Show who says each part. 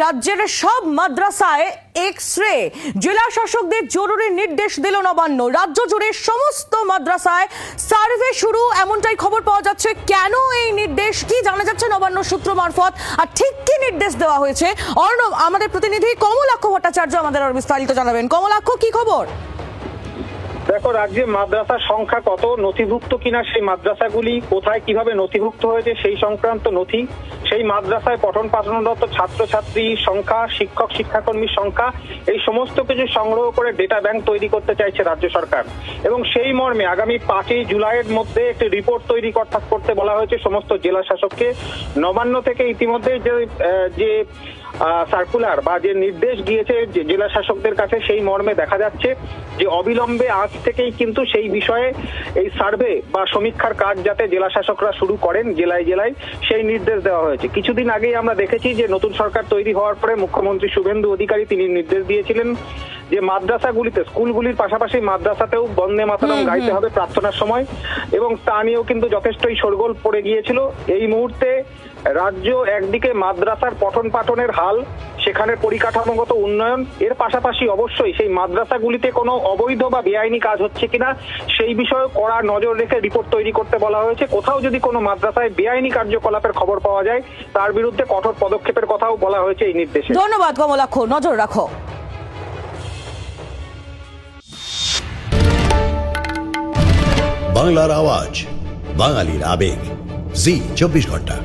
Speaker 1: রাজ্যের সব মাদ্রাসায় এক্স-রে। জেলা শাসকদের জরুরি নির্দেশ দিল নবান্ন। রাজ্য জুড়ে সমস্ত মাদ্রাসায় সার্ভে শুরু, এমনটাই খবর পাওয়া যাচ্ছে। কেন এই নির্দেশ, কি জানা যাচ্ছে নবান্ন সূত্র মারফত, আর ঠিক কি নির্দেশ দেওয়া হয়েছে? অর্ণব, আমাদের প্রতিনিধি কমলাক্ষ ভট্টাচার্য আমাদের আরো বিস্তারিত জানাবেন। কমলাক্ষ, কি খবর?
Speaker 2: দেখো, রাজ্যে মাদ্রাসার সংখ্যা কত, নথিভুক্ত কিনা সেই মাদ্রাসাগুলি কোথায় কিভাবে নথিভুক্ত হয়েছে সেই সংক্রান্ত নথি, সেই মাদ্রাসায় পঠন পাঠনরত ছাত্রছাত্রীর সংখ্যা, শিক্ষক শিক্ষাকর্মীর সংখ্যা, এই সমস্ত কিছু সংগ্রহ করে ডেটা ব্যাংক তৈরি করতে চাইছে রাজ্য সরকার। এবং সেই মর্মে আগামী 5ই জুলাইয়ের মধ্যে একটি রিপোর্ট তৈরি করতে বলা হয়েছে সমস্ত জেলা শাসককে। নবান্ন থেকে ইতিমধ্যে যে সার্কুলার বা যে নির্দেশ গিয়েছে জেলা শাসকদের কাছে, সেই মর্মে দেখা যাচ্ছে যে অবিলম্বে আজ থেকেই কিন্তু সেই বিষয়ে এই সার্ভে বা সমীক্ষার কাজ যাতে জেলা শাসকরা শুরু করেন জেলায় জেলায়, সেই নির্দেশ দেওয়া হয়েছে। কিছুদিন আগেই আমরা দেখেছি যে নতুন সরকার তৈরি হওয়ার পরে মুখ্যমন্ত্রী শুভেন্দু অধিকারী তিনি নির্দেশ দিয়েছিলেন যে মাদ্রাসাগুলিতে, স্কুলগুলির পাশাপাশি মাদ্রাসাতেও বন্দে মাতরম গাইতে হবে প্রার্থনার সময়, এবং তা নিয়েও কিন্তু যথেষ্টই শোরগোল পড়ে গিয়েছিল। এই মুহূর্তে রাজ্য একদিকে মাদ্রাসার পঠন পাঠনের হাল, সেখানে পরিকাঠামোগত উন্নয়ন, এর পাশাপাশি অবশ্যই সেই মাদ্রাসাগুলিতে কোনো অবৈধ বা বেআইনি কাজ হচ্ছে কিনা সেই বিষয়ে কড়া নজর রেখে রিপোর্ট তৈরি করতে বলা হয়েছে। কোথাও যদি কোনো মাদ্রাসায় বেআইনি কার্যকলাপের খবর পাওয়া যায় তার বিরুদ্ধে কঠোর পদক্ষেপের কথাও বলা হয়েছে এই নির্দেশে।
Speaker 1: ধন্যবাদ কমলাক্ষ, নজর রাখো।
Speaker 3: বাংলার আওয়াজ, বাঙালির আবেগ, জি 24 ঘন্টা।